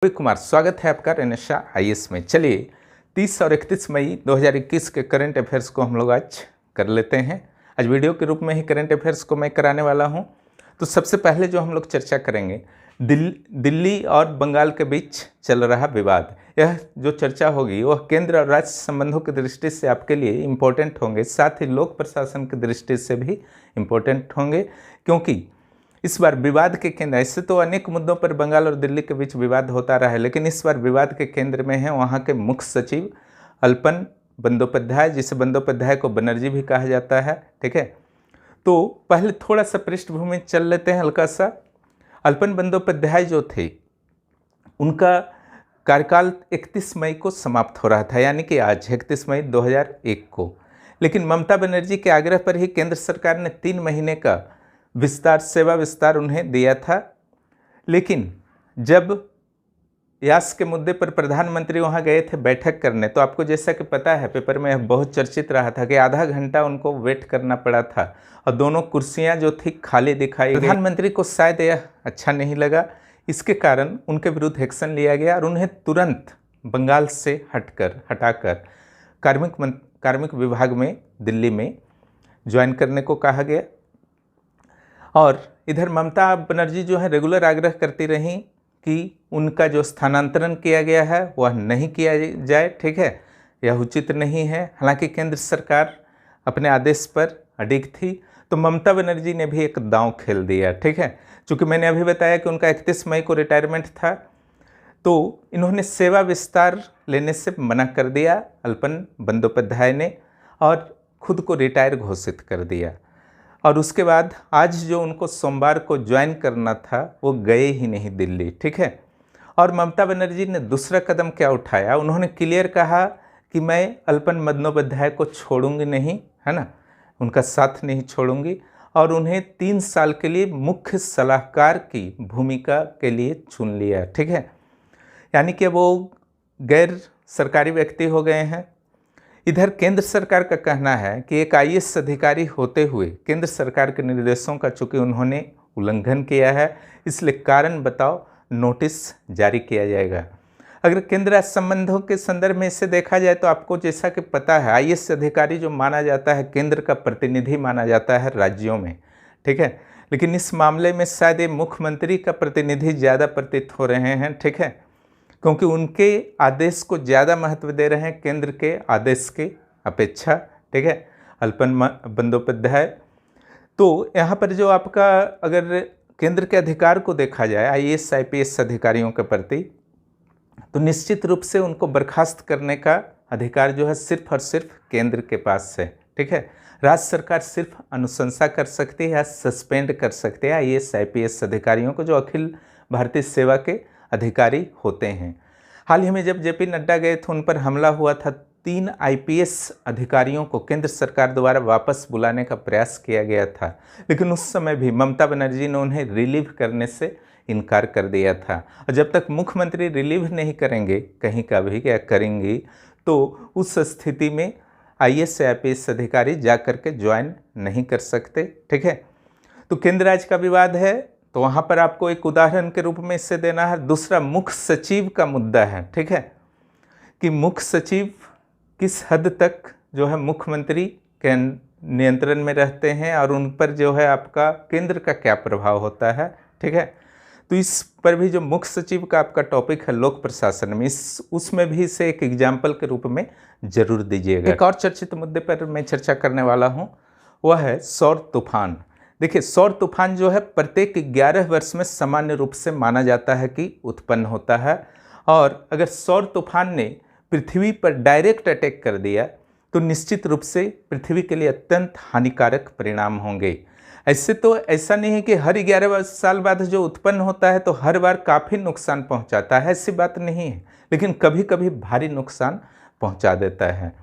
रवि कुमार, स्वागत है आपका रेनेशा आईएएस में। चलिए 30 और 31 मई 2021 के करंट अफेयर्स को हम लोग आज कर लेते हैं। आज वीडियो के रूप में ही करंट अफेयर्स को मैं कराने वाला हूं। तो सबसे पहले जो हम लोग चर्चा करेंगे, दिल्ली और बंगाल के बीच चल रहा विवाद। यह जो चर्चा होगी वह केंद्र और राज्य संबंधों की दृष्टि से आपके लिए इम्पोर्टेंट होंगे, साथ ही लोक प्रशासन की दृष्टि से भी इम्पोर्टेंट होंगे, क्योंकि इस बार विवाद के केंद्र, ऐसे तो अनेक मुद्दों पर बंगाल और दिल्ली के बीच विवाद होता रहा है, लेकिन इस बार विवाद के केंद्र में है वहाँ के मुख्य सचिव अल्पन बंदोपाध्याय, जिसे बंदोपाध्याय को बनर्जी भी कहा जाता है। ठीक है, तो पहले थोड़ा सा पृष्ठभूमि चल लेते हैं हल्का सा। अल्पन बंदोपाध्याय जो थे, उनका कार्यकाल 31 मई को समाप्त हो रहा था, यानी कि आज 31 मई 2001 को। लेकिन ममता बनर्जी के आग्रह पर ही केंद्र सरकार ने 3 महीने का सेवा विस्तार उन्हें दिया था। लेकिन जब यास के मुद्दे पर प्रधानमंत्री वहां गए थे बैठक करने, तो आपको जैसा कि पता है, पेपर में बहुत चर्चित रहा था कि आधा घंटा उनको वेट करना पड़ा था और दोनों कुर्सियां जो थी खाली दिखाई। प्रधानमंत्री को शायद यह अच्छा नहीं लगा, इसके कारण उनके विरुद्ध एक्शन लिया गया और उन्हें तुरंत बंगाल से हटाकर कार्मिक विभाग में दिल्ली में ज्वाइन करने को कहा गया। और इधर ममता बनर्जी जो है रेगुलर आग्रह करती रहीं कि उनका जो स्थानांतरण किया गया है वह नहीं किया जाए। ठीक है, यह उचित नहीं है। हालांकि केंद्र सरकार अपने आदेश पर अडिग थी, तो ममता बनर्जी ने भी एक दांव खेल दिया। ठीक है, चूँकि मैंने अभी बताया कि उनका 31 मई को रिटायरमेंट था, तो इन्होंने सेवा विस्तार लेने से मना कर दिया अल्पन बंदोपाध्याय ने, और खुद को रिटायर घोषित कर दिया। और उसके बाद आज जो उनको सोमवार को ज्वाइन करना था वो गए ही नहीं दिल्ली। ठीक है, और ममता बनर्जी ने दूसरा कदम क्या उठाया, उन्होंने क्लियर कहा कि मैं अल्पन बंदोपाध्याय को छोड़ूंगी नहीं, है ना, उनका साथ नहीं छोड़ूंगी, और उन्हें 3 साल के लिए मुख्य सलाहकार की भूमिका के लिए चुन लिया। ठीक है, यानी कि वो गैर सरकारी व्यक्ति हो गए हैं। इधर केंद्र सरकार का कहना है कि एक आईएएस अधिकारी होते हुए केंद्र सरकार के निर्देशों का चूंकि उन्होंने उल्लंघन किया है, इसलिए कारण बताओ नोटिस जारी किया जाएगा। अगर केंद्र राज्य संबंधों के संदर्भ में इसे देखा जाए तो आपको जैसा कि पता है, आईएएस अधिकारी जो माना जाता है केंद्र का प्रतिनिधि माना जाता है राज्यों में। ठीक है, लेकिन इस मामले में शायद ये मुख्यमंत्री का प्रतिनिधि ज़्यादा प्रतीत हो रहे हैं। ठीक है, क्योंकि उनके आदेश को ज़्यादा महत्व दे रहे हैं केंद्र के आदेश के अपेक्षा। ठीक है, अल्पन बंदोपाध्याय। तो यहाँ पर जो आपका अगर केंद्र के अधिकार को देखा जाए आईएएस आईपीएस अधिकारियों के प्रति, तो निश्चित रूप से उनको बर्खास्त करने का अधिकार जो है सिर्फ और सिर्फ केंद्र के पास है। ठीक है, राज्य सरकार सिर्फ अनुशंसा कर सकती है या सस्पेंड कर सकती है आईएएस आईपीएस अधिकारियों को, जो अखिल भारतीय सेवा के अधिकारी होते हैं। हाल ही में जब जेपी नड्डा गए थे, उन पर हमला हुआ था, 3 आईपीएस अधिकारियों को केंद्र सरकार द्वारा वापस बुलाने का प्रयास किया गया था, लेकिन उस समय भी ममता बनर्जी ने उन्हें रिलीव करने से इनकार कर दिया था। और जब तक मुख्यमंत्री रिलीव नहीं करेंगे कहीं का भी क्या करेंगी, तो उस स्थिति में आईएएस आईपीएस अधिकारी जा कर के ज्वाइन नहीं कर सकते। ठीक है, तो केंद्र राज्य का विवाद है, तो वहाँ पर आपको एक उदाहरण के रूप में इससे देना है। दूसरा मुख्य सचिव का मुद्दा है। ठीक है, कि मुख्य सचिव किस हद तक जो है मुख्यमंत्री के नियंत्रण में रहते हैं और उन पर जो है आपका केंद्र का क्या प्रभाव होता है। ठीक है, तो इस पर भी जो मुख्य सचिव का आपका टॉपिक है लोक प्रशासन में, उसमें भी इसे एक एग्जाम्पल के रूप में जरूर दीजिएगा। एक और चर्चित मुद्दे पर मैं चर्चा करने वाला हूँ, वह है सौर तूफान। देखिए, सौर तूफान जो है प्रत्येक 11 वर्ष में सामान्य रूप से माना जाता है कि उत्पन्न होता है, और अगर सौर तूफान ने पृथ्वी पर डायरेक्ट अटैक कर दिया तो निश्चित रूप से पृथ्वी के लिए अत्यंत हानिकारक परिणाम होंगे। ऐसे तो ऐसा नहीं है कि हर 11 साल बाद जो उत्पन्न होता है तो हर बार काफ़ी नुकसान पहुंचाता है, ऐसी बात नहीं है, लेकिन कभी कभी भारी नुकसान पहुंचा देता है।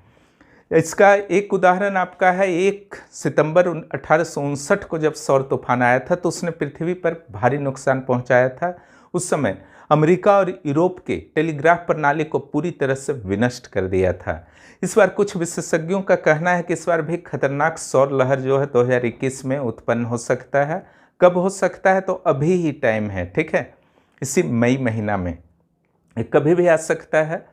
इसका एक उदाहरण आपका है, 1 सितंबर 1859 को जब सौर तूफान आया था तो उसने पृथ्वी पर भारी नुकसान पहुंचाया था। उस समय अमेरिका और यूरोप के टेलीग्राफ प्रणाली को पूरी तरह से विनष्ट कर दिया था। इस बार कुछ विशेषज्ञों का कहना है कि इस बार भी खतरनाक सौर लहर जो है 2021 में उत्पन्न हो सकता है। कब हो सकता है, तो अभी ही टाइम है। ठीक है, इसी मई महीना में। ये कभी भी आ सकता है।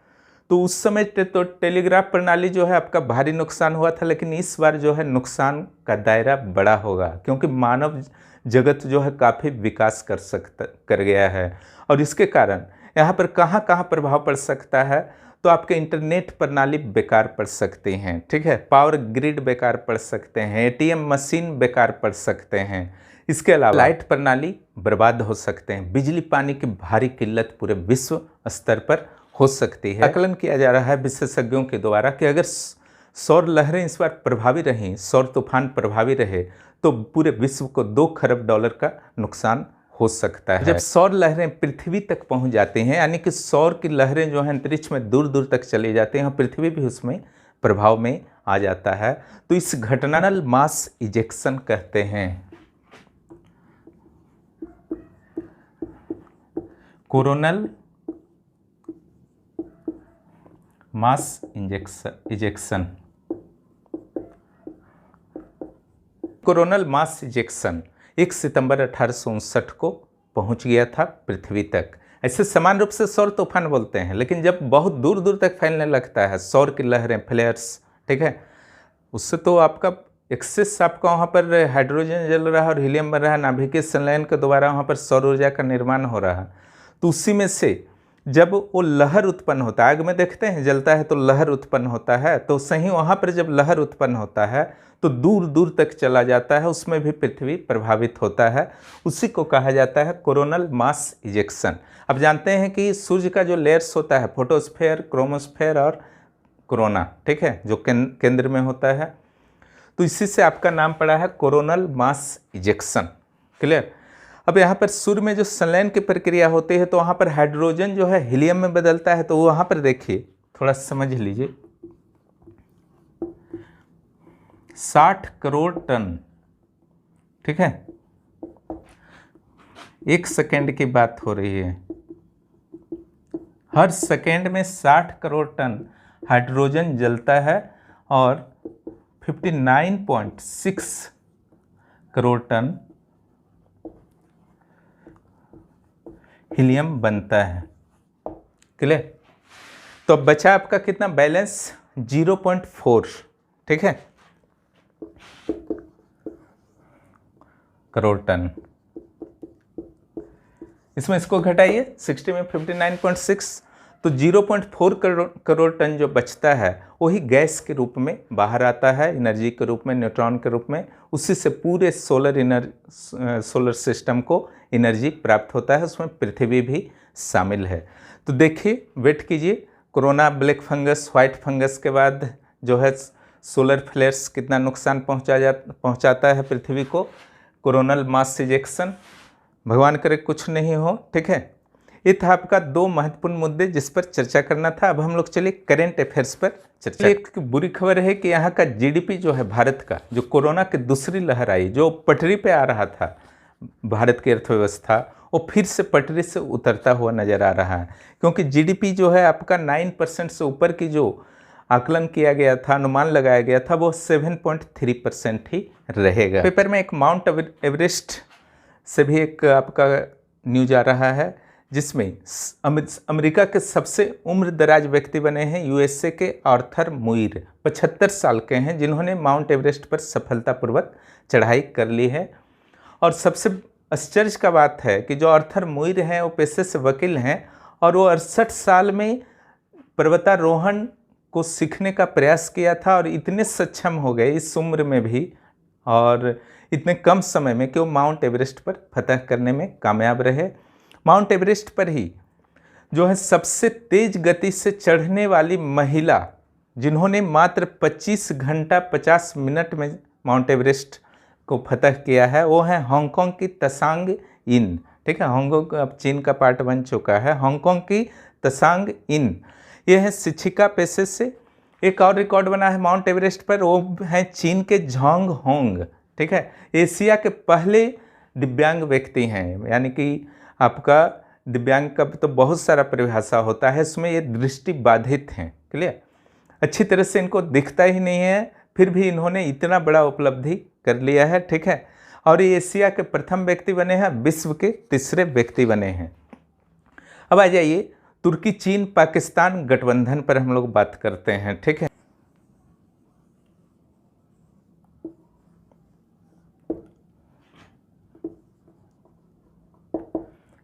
तो उस समय तो टेलीग्राफ प्रणाली जो है आपका भारी नुकसान हुआ था, लेकिन इस बार जो है नुकसान का दायरा बड़ा होगा, क्योंकि मानव जगत जो है काफ़ी विकास कर गया है। और इसके कारण यहाँ पर कहाँ कहाँ प्रभाव पड़ सकता है, तो आपके इंटरनेट प्रणाली बेकार पड़ सकती हैं, ठीक है, पावर ग्रिड बेकार पड़ सकते हैं, एटीएम मशीन बेकार पड़ सकते हैं, इसके अलावा लाइट प्रणाली बर्बाद हो सकते हैं, बिजली पानी की भारी किल्लत पूरे विश्व स्तर पर हो सकती है। आकलन किया जा रहा है विशेषज्ञों के द्वारा कि अगर सौर लहरें इस बार प्रभावी रहीं, सौर तूफान प्रभावी रहे, तो पूरे विश्व को 2 खरब डॉलर का नुकसान हो सकता है। जब सौर लहरें पृथ्वी तक पहुंच जाती हैं, यानी कि सौर की लहरें जो हैं अंतरिक्ष में दूर दूर तक चली जाती हैं और पृथ्वी भी उसमें प्रभाव में आ जाता है, तो इस घटना मास इजेक्शन कहते हैं। Coronal mass ejection. Coronal mass ejection 1 सितंबर 1859 को पहुंच गया था पृथ्वी तक। ऐसे समान रूप से सौर तूफान बोलते हैं, लेकिन जब बहुत दूर दूर तक फैलने लगता है सौर की लहरें, फ्लेयर्स, ठीक है, उससे तो आपका एक्सेस, आपका वहाँ पर हाइड्रोजन जल रहा है और हीलियम बन रहा है, नाभिकीय संलयन के द्वारा वहाँ पर सौर ऊर्जा का निर्माण हो रहा है। तो उसी में से जब वो लहर उत्पन्न होता है, आग में देखते हैं जलता है तो लहर उत्पन्न होता है, तो सही वहाँ पर जब लहर उत्पन्न होता है तो दूर दूर तक चला जाता है, उसमें भी पृथ्वी प्रभावित होता है। उसी को कहा जाता है कोरोनल मास इजेक्शन। अब जानते हैं कि सूर्य का जो लेयर्स होता है, फोटोस्फेयर, क्रोमोस्फेयर और कोरोना, ठीक है, जो केंद्र में होता है, तो इसी से आपका नाम पड़ा है कोरोनल मास इजेक्शन। क्लियर। अब यहाँ पर सूर्य में जो संलयन की प्रक्रिया होती है, तो वहाँ पर हाइड्रोजन जो है हीलियम में बदलता है, तो वहाँ पर देखिए, थोड़ा समझ लीजिए, 60 करोड़ टन, ठीक है, 1 सेकेंड की बात हो रही है, हर सेकेंड में 60 करोड़ टन हाइड्रोजन जलता है और 59.6 करोड़ टन हीलियम बनता है। क्लियर। तो अब बचा आपका कितना बैलेंस, 0.4, ठीक है, करोड़ टन। इसमें इसको घटाइए, 60 में 59.6, तो 0.4 करोड़ टन जो बचता है वही गैस के रूप में बाहर आता है, एनर्जी के रूप में, न्यूट्रॉन के रूप में। उसी से पूरे सोलर सिस्टम को एनर्जी प्राप्त होता है, उसमें पृथ्वी भी शामिल है। तो देखिए, वेट कीजिए, corona, black fungus, white fungus के बाद जो है सोलर फ्लेयर्स कितना नुकसान पहुंचाता है पृथ्वी को। कोरोनल मास इजेक्शन, भगवान करे कुछ नहीं हो, ठीक है। ये था आपका 2 महत्वपूर्ण मुद्दे जिस पर चर्चा करना था। अब हम लोग चलिए करेंट अफेयर्स पर चर्चा। एक बुरी खबर है कि यहाँ का जीडीपी जो है भारत का, जो कोरोना की दूसरी लहर आई, जो पटरी पे आ रहा था भारत की अर्थव्यवस्था, वो फिर से पटरी से उतरता हुआ नजर आ रहा है, क्योंकि जीडीपी जो है आपका 9% से ऊपर की जो आकलन किया गया था, अनुमान लगाया गया था, वो 7.3% ही रहेगा। पेपर में एक माउंट एवरेस्ट से भी एक आपका न्यूज आ रहा है, जिसमें अमेरिका के सबसे उम्र दराज व्यक्ति बने हैं यूएसए के आर्थर मुइर, 75 साल के हैं, जिन्होंने माउंट एवरेस्ट पर सफलतापूर्वक चढ़ाई कर ली है। और सबसे आश्चर्य का बात है कि जो आर्थर मुइर हैं वो पेशे से वकील हैं, और वो 68 साल में पर्वतारोहण को सीखने का प्रयास किया था, और इतने सक्षम हो गए इस उम्र में भी और इतने कम समय में कि वो माउंट एवरेस्ट पर फतह करने में कामयाब रहे। माउंट एवरेस्ट पर ही जो है सबसे तेज गति से चढ़ने वाली महिला, जिन्होंने मात्र 25 घंटा 50 मिनट में माउंट एवरेस्ट को फतह किया है, वो है हांगकांग की त्सांग इन, ठीक है। हांगकांग अब चीन का पार्ट बन चुका है। हांगकांग की त्सांग इन, ये है शिक्षिका पेशे से। एक और रिकॉर्ड बना है माउंट एवरेस्ट पर, वो है चीन के झांग होंग, ठीक है। एशिया के पहले दिव्यांग व्यक्ति हैं, यानी कि आपका दिव्यांग का तो बहुत सारा परिभाषा होता है, इसमें ये दृष्टि बाधित हैं। क्लियर। अच्छी तरह से इनको दिखता ही नहीं है, फिर भी इन्होंने इतना बड़ा उपलब्धि कर लिया है, ठीक है। और ये एशिया के प्रथम व्यक्ति बने हैं, विश्व के तीसरे व्यक्ति बने हैं। अब आ जाइए, तुर्की चीन पाकिस्तान गठबंधन पर हम लोग बात करते हैं, ठीक है।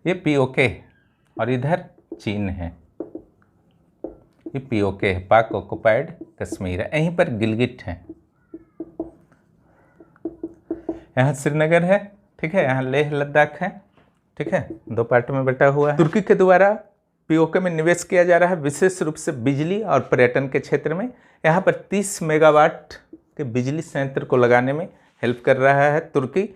ये पीओके और इधर चीन है, ये पीओके है, पाक ऑक्युपाइड कश्मीर है, यहीं पर गिलगिट है, यहाँ श्रीनगर है, ठीक है, यहाँ लेह लद्दाख है, ठीक है, दो पार्ट में बटा हुआ है। तुर्की के द्वारा पीओके में निवेश किया जा रहा है, विशेष रूप से बिजली और पर्यटन के क्षेत्र में। यहाँ पर 30 मेगावाट के बिजली संयंत्र को लगाने में हेल्प कर रहा है तुर्की।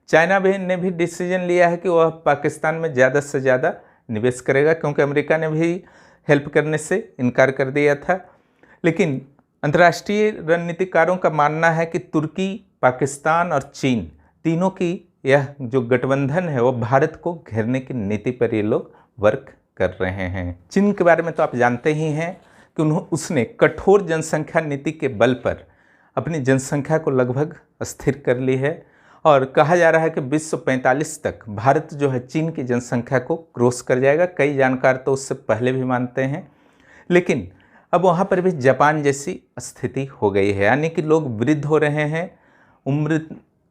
चाइना ने भी डिसीजन लिया है कि वह पाकिस्तान में ज़्यादा से ज़्यादा निवेश करेगा, क्योंकि अमेरिका ने भी हेल्प करने से इनकार कर दिया था। लेकिन अंतर्राष्ट्रीय रणनीतिकारों का मानना है कि तुर्की, पाकिस्तान और चीन तीनों की यह जो गठबंधन है वो भारत को घेरने की नीति पर ये लोग वर्क कर रहे हैं। चीन के बारे में तो आप जानते ही हैं कि उसने कठोर जनसंख्या नीति के बल पर अपनी जनसंख्या को लगभग स्थिर कर ली है, और कहा जा रहा है कि 2045 तक भारत जो है चीन की जनसंख्या को क्रॉस कर जाएगा। कई जानकार तो उससे पहले भी मानते हैं, लेकिन अब वहाँ पर भी जापान जैसी स्थिति हो गई है, यानी कि लोग वृद्ध हो रहे हैं, उम्र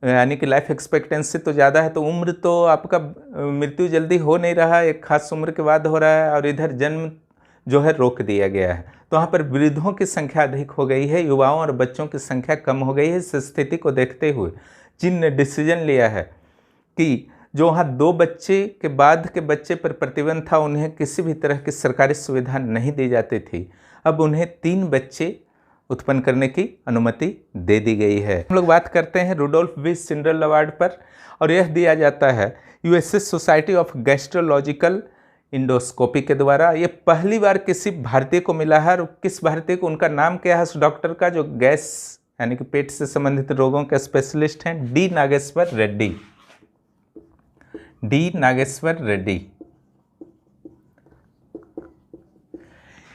यानी कि लाइफ एक्सपेक्टेंसी तो ज़्यादा है, तो उम्र तो आपका मृत्यु जल्दी हो नहीं रहा, एक खास उम्र के बाद हो रहा है, और इधर जन्म जो है रोक दिया गया है। तो वहाँ पर वृद्धों की संख्या अधिक हो गई है, युवाओं और बच्चों की संख्या कम हो गई है। इस स्थिति को देखते हुए चीन ने डिसीजन लिया है कि जो वहाँ 2 बच्चे के बाद के बच्चे पर प्रतिबंध था, उन्हें किसी भी तरह की सरकारी सुविधा नहीं दी जाती थी, अब उन्हें 3 बच्चे उत्पन्न करने की अनुमति दे दी गई है। हम लोग बात करते हैं रुडोल्फ वी सिंड्रेल अवार्ड पर, और यह दिया जाता है यूएसए सोसाइटी ऑफ गैस्ट्रोलॉजिकल इंडोस्कोपी के द्वारा। ये पहली बार किसी भारतीय को मिला है, और किस भारतीय को, उनका नाम क्या है उस डॉक्टर का जो गैस यानी कि पेट से संबंधित रोगों के स्पेशलिस्ट हैं, डी नागेश्वर रेड्डी। डी नागेश्वर रेड्डी,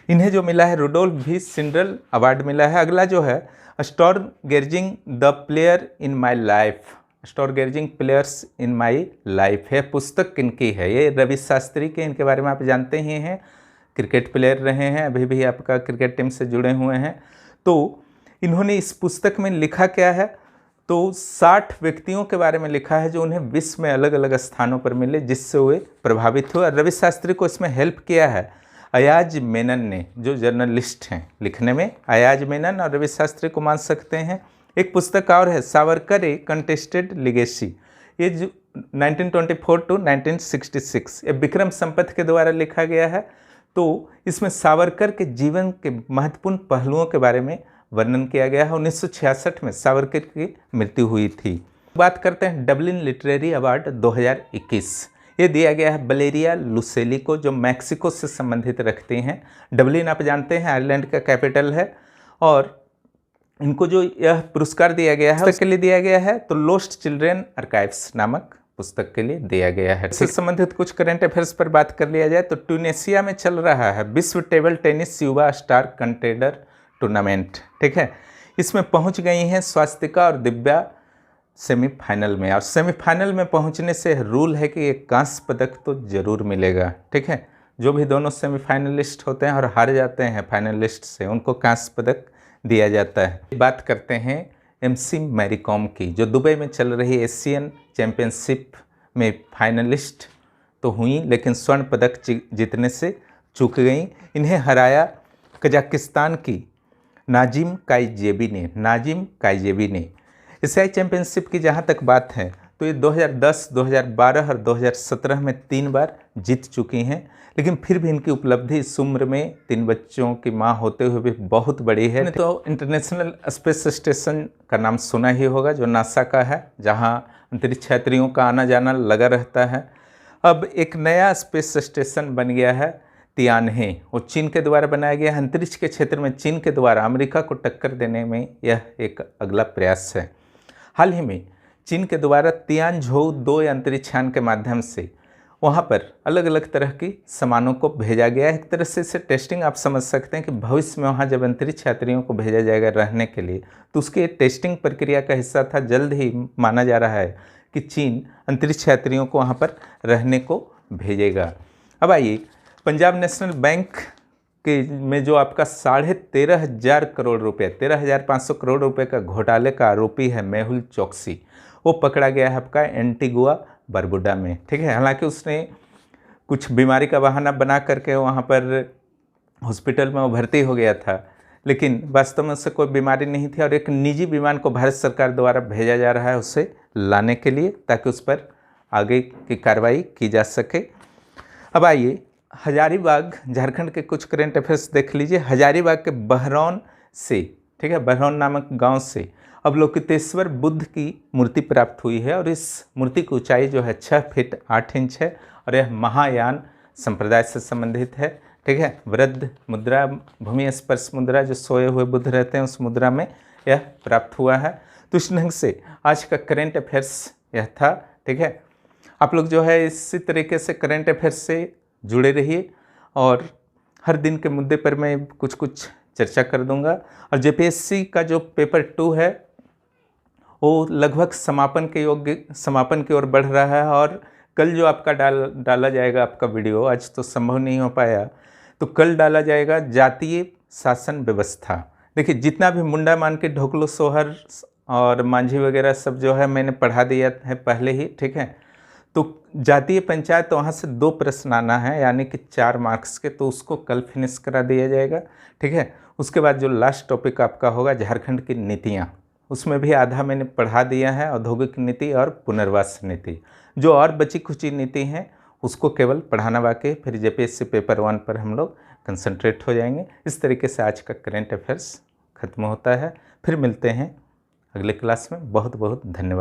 इन्हें जो मिला है रुडोल्फ वी सिंड्रेल अवार्ड मिला है। अगला जो है storm gathering the player in my life, storm gathering players in my life है। पुस्तक किनकी है? ये रवि शास्त्री के, इनके बारे में आप जानते ही हैं, क्रिकेट प्लेयर रहे हैं, अभी भी आपका क्रिकेट टीम से जुड़े हुए हैं। तो इन्होंने इस पुस्तक में लिखा क्या है, तो 60 व्यक्तियों के बारे में लिखा है जो उन्हें विश्व में अलग अलग स्थानों पर मिले, जिससे वे प्रभावित हुए। रवि शास्त्री को इसमें हेल्प किया है अयाज मेनन ने, जो जर्नलिस्ट हैं लिखने में। अयाज मेनन और रवि शास्त्री को मान सकते हैं। एक पुस्तक और है सावरकर ए कंटेस्टेड लिगेसी, ये जो 1924 टू 1966, ये विक्रम संपत के द्वारा लिखा गया है। तो इसमें सावरकर के जीवन के महत्वपूर्ण पहलुओं के बारे में वर्णन किया गया है। 1966 में सावरकर की मृत्यु हुई थी। बात करते हैं डबलिन लिटरेरी अवार्ड 2021, ये दिया गया है वलेरिया लुसेली को, जो मैक्सिको से संबंधित रखती हैं। डबलिन आप जानते हैं आयरलैंड का कैपिटल है, और इनको जो यह पुरस्कार दिया गया है उसके लिए दिया गया है, तो लोस्ट चिल्ड्रेन आर्काइव्स नामक पुस्तक के लिए दिया गया है। इससे संबंधित कुछ करंट अफेयर्स पर बात कर लिया जाए तो ट्यूनेशिया में चल रहा है विश्व टेबल टेनिस युवा स्टार कंटेंडर टूर्नामेंट, ठीक है। इसमें पहुंच गई हैं स्वास्तिका और दिव्या सेमीफाइनल में, और सेमीफाइनल में पहुंचने से रूल है कि एक कांस्य पदक तो जरूर मिलेगा, ठीक है। जो भी दोनों सेमीफाइनलिस्ट होते हैं और हार जाते हैं फाइनलिस्ट से, उनको कांस्य पदक दिया जाता है। बात करते हैं एमसी मैरी कॉम की, जो दुबई में चल रही एशियन चैंपियनशिप में फाइनलिस्ट तो हुई, लेकिन स्वर्ण पदक जीतने से चूक गई। इन्हें हराया कजाकिस्तान की नाजिम काइजेबी ने। एशियाई चैंपियनशिप की जहाँ तक बात है तो ये 2010, 2012 और 2017 में 3 बार जीत चुकी हैं, लेकिन फिर भी इनकी उपलब्धि इस उम्र में 3 बच्चों की मां होते हुए भी बहुत बड़ी है। तो इंटरनेशनल स्पेस स्टेशन का नाम सुना ही होगा, जो नासा का है, जहां अंतरिक्ष यात्रियों का आना जाना लगा रहता है। अब एक नया स्पेस स्टेशन बन गया है तियानहे, वो चीन के द्वारा बनाया गया है। अंतरिक्ष के क्षेत्र में चीन के द्वारा अमेरिका को टक्कर देने में यह एक अगला प्रयास है। हाल ही में चीन के द्वारा तियानझोउ 2 अंतरिक्षयान के माध्यम से वहाँ पर अलग अलग तरह की सामानों को भेजा गया है। एक तरह से इसे टेस्टिंग आप समझ सकते हैं कि भविष्य में वहाँ जब अंतरिक्ष यात्रियों को भेजा जाएगा रहने के लिए, तो उसके टेस्टिंग प्रक्रिया का हिस्सा था। जल्द ही माना जा रहा है कि चीन अंतरिक्ष यात्रियों को वहाँ पर रहने को भेजेगा। अब आइए पंजाब नेशनल बैंक के में जो आपका 13,500 करोड़ रुपए 13,500 करोड़ रुपए का घोटाले का आरोपी है मेहुल चोकसी, वो पकड़ा गया है आपका एंटीगुआ बारबुडा में। ठीक है, हालांकि उसने कुछ बीमारी का बहाना बना करके वहाँ पर हॉस्पिटल में वो भर्ती हो गया था, लेकिन वास्तव में उससे कोई बीमारी नहीं थी और एक निजी विमान को भारत सरकार द्वारा भेजा जा रहा है उसे लाने के लिए, ताकि उस पर आगे की कार्रवाई की जा सके। अब आइए हजारीबाग, झारखंड के कुछ करंट अफेयर्स देख लीजिए। हजारीबाग के बहरौन से, ठीक है, बहरौन नामक गांव से अवलोकितेश्वर बुद्ध की मूर्ति प्राप्त हुई है और इस मूर्ति की ऊंचाई जो है 6 फीट 8 इंच है और यह महायान संप्रदाय से संबंधित है। ठीक है, वृद्ध मुद्रा, भूमि स्पर्श मुद्रा, जो सोए हुए बुद्ध रहते हैं उस मुद्रा में यह प्राप्त हुआ है। तो इस ढंग से आज का करंट अफेयर्स यह था। ठीक है, आप लोग जो है इसी तरीके से करंट अफेयर्स से जुड़े रहिए और हर दिन के मुद्दे पर मैं कुछ कुछ चर्चा कर दूंगा। और जेपीएससी का जो पेपर 2 है वो लगभग समापन की ओर बढ़ रहा है और कल जो आपका डाला जाएगा आपका वीडियो, आज तो संभव नहीं हो पाया, तो कल डाला जाएगा जातीय शासन व्यवस्था। देखिए, जितना भी मुंडा मान के ढोकलो सोहर और मांझी वगैरह सब जो है मैंने पढ़ा दिया है पहले ही। ठीक है, तो जातीय पंचायत, तो वहाँ से 2 प्रश्न आना है, यानी कि 4 मार्क्स के, तो उसको कल फिनिश करा दिया जाएगा। ठीक है, उसके बाद जो लास्ट टॉपिक आपका होगा झारखंड की नीतियाँ, उसमें भी आधा मैंने पढ़ा दिया है, औद्योगिक नीति और पुनर्वास नीति। जो और बची खुची नीति हैं उसको केवल पढ़ाना बाकी, फिर जेपीएससी पेपर 1 पर हम लोग कंसंट्रेट हो जाएंगे। इस तरीके से आज का करंट अफेयर्स खत्म होता है। फिर मिलते हैं अगले क्लास में। बहुत बहुत धन्यवाद।